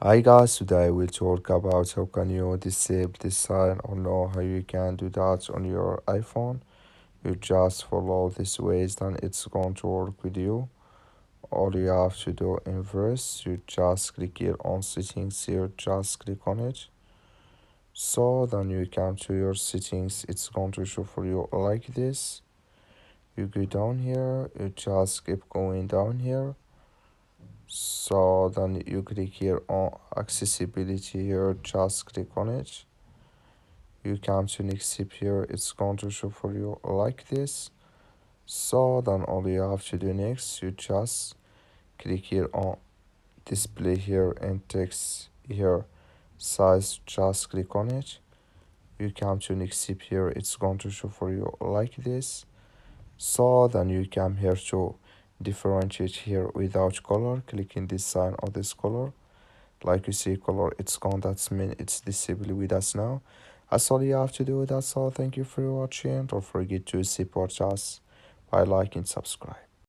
Hi guys, today we'll talk about how can you disable this sign or know how you can do that on your iPhone. You just follow this ways, then it's going to work with you. All you have to do in first, you just click here on settings here, just click on it. So then you come to your settings, it's going to show for you like this. You go down here, you just keep going down here. So then you click here on accessibility here, just click on it. You come to next step here, it's going to show for you like this. So then all you have to do next, you just click here on display here and text here size, just click on it. You come to next step here, it's going to show for you like this. So then you come here to differentiate here without color, clicking this sign or this color. Like you see color, it's gone, that's mean it's disabled with us now. That's all you have to do. That's all. Thank you for watching. Don't forget to support us by liking, subscribe.